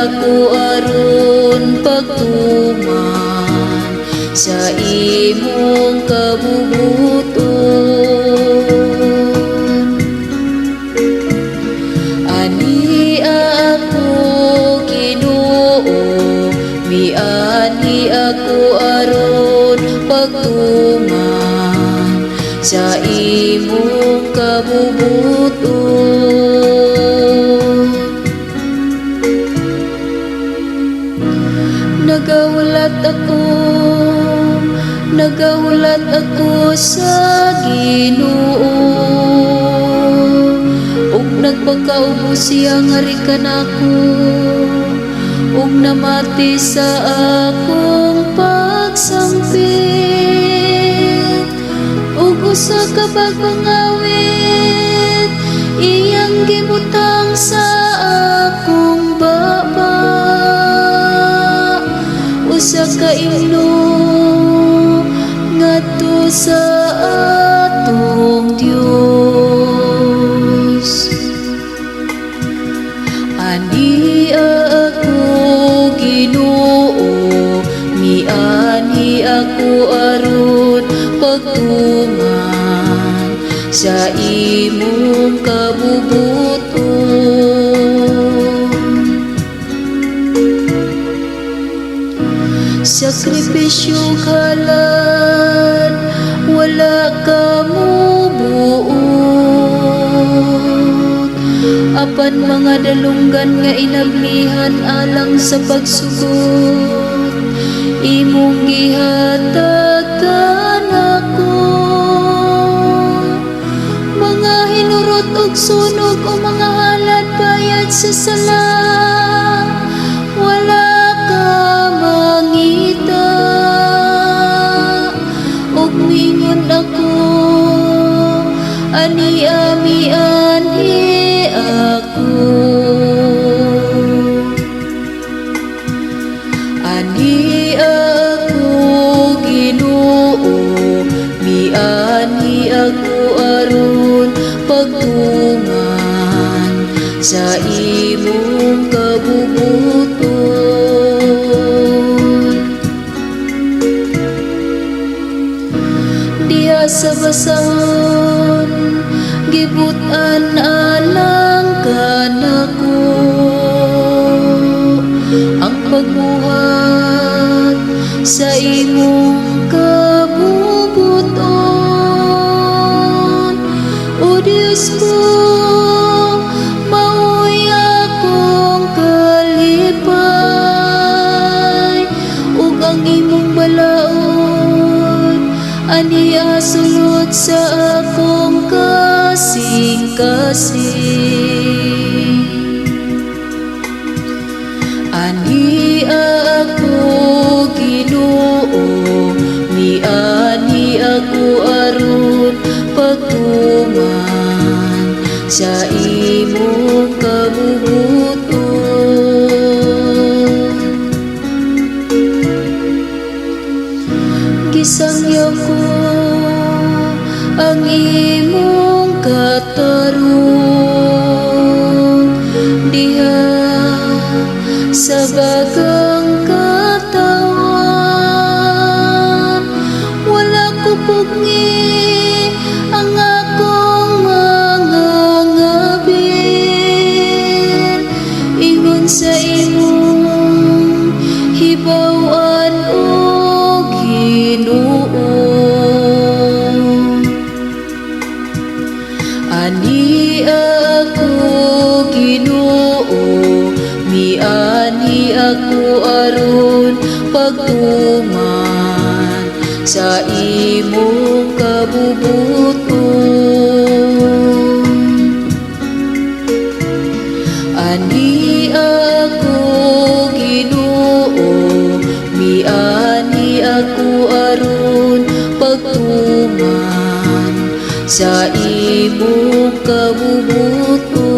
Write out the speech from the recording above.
ako aron pagtuman sa imong kabubuton. Ania ako Ginoo, miani ako aron pagtuman sa imong kabubuton. Nagahulat ako sa Ginoo, ug nagpakaubos siya nga rikan ako, ug namati sa akong pagsambit, ug usa ka bagong awit iyang gibutang sa akong baba. Usa ka himno ngadto sa atong Dios. Ani ako Ginoo, miani ako aron pagtuman sa imong kabubuton. Sakripisyo halal, wala ka mo buot. Apan mga dalunggan nga inablihan alang sa pagsugot, imong gihatagkan ako. Mga hinurot ug sunog o mga halad bayad sa sala, wala ka mangita. Ug mingon ako, ani-ami-ani ako. Ani ako Ginoo, miani ako aron pagtuman sa imong kabubuton. Diha sa basahon gibutan alang kanako, ang pagbuhat sa imong kabubuton. O Diyos ko, mao'y akong kalipay, ug ang imong balaod aniya sulod sa akong kasing-kasing. Ani ako Ginoo, miani ako aron pagtuman sa imong kabubuton. Gisangyaw ko ang imong katarong diha sa bagang katawan. Wala ko pugni ang akong mga ngabin, ingon sa imong hibawan o Ginoo. Ani ako Ginoo, miani ako aron pagtuman sa imong kabubuton. Ani ako Ginoo, miani ako aron pagtuman sa imong kabubuton.